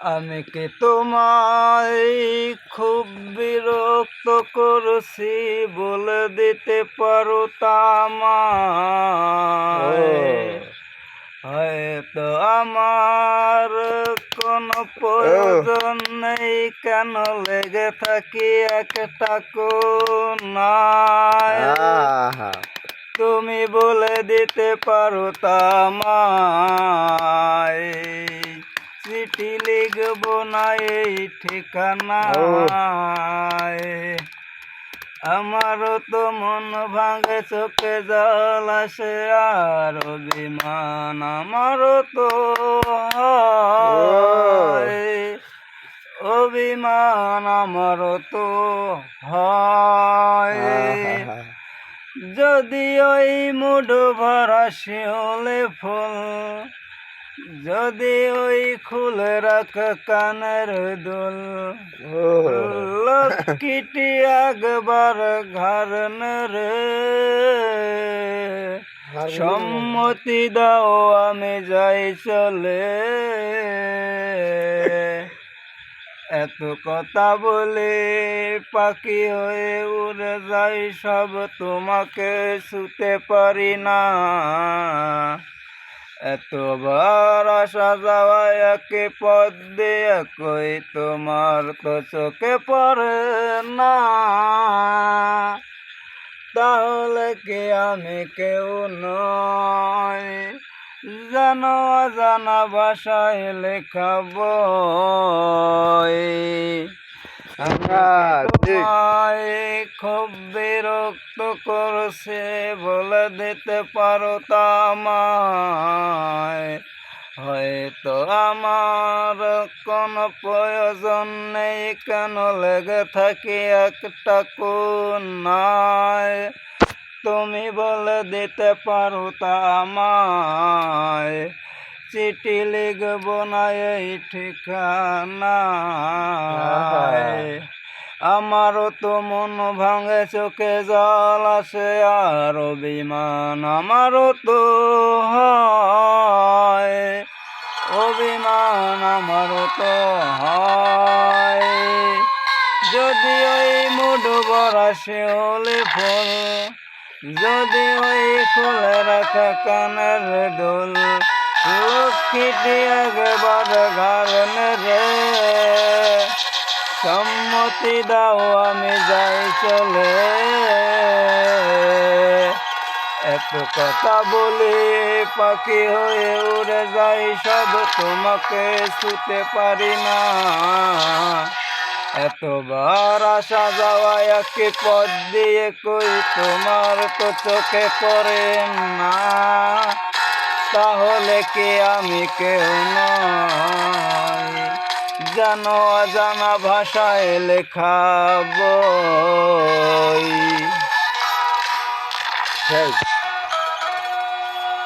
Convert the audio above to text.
আমি কি তোমায় খুব বিরক্ত করছি, বলে দিতে পারো তা আমায়? হয়তো আমার কোনো প্রয়োজন নেই, কেন লেগে থাকি একটা কোনায়। তুমি বলে দিতে পারো তা আমায়। চিঠি লিখবো না এই ঠিকানায়। আমারও তো মন ভাঙে, চোখে জল আসে, আর অভিমান আমারও তো হয়। অভিমান আমারও তো হয়। যদি ওই মুঠো ভরা শিউলি ফুল, যদি ওই খুলে রাখা কানের দুল, লক্ষ্মীটি একবার ঘাড় রে, সম্মতি দাও আমি যাই চলে। এত কথা বলে পাখি হয়ে উড়ে যাই, সব তোমাকে ছুতে পারি না। এতবার আসা যাওয়া একই পথ দিয়ে, কই তোমার তো চোখে পড়ে না। তাহলে কি আমি কেউ নই, জানো অজানা ভাষায় লেখা বই? তোমায় খুব বিরক্ত করছে, বলে দিতে পারো তা আমায়? হয়তো আমার কোনো প্রয়োজন নেই, কেন লেগে থাকি একটা কোনায়। তুমি বলে দিতে পারো তা আমায়। চিঠি লিখবো না এই ঠিকানায়। আমারও তো মন ভাঙে, চোখে জল আসে, আর অভিমান আমারও তো হয়। অভিমান আমারও তো হয়। যদি ওই মুঠো ভরা শিউলি ফুল, যদি ওই খুলে রাখা কানের দুল, লক্ষ্মীটি একবার ঘাড় রে, সম্মতি দাও আমি যাই চলে। এত কথা বলে পাখি হয়ে উড়ে যাই, সব তোমাকে ছুতে পারি না। এতবার আসা যাওয়া একই পথ দিয়ে, কই তোমার তো চোখে পড়ে না। তাহলে কি আমি কেউ নই, জানো অজানা ভাষায় লেখা বই?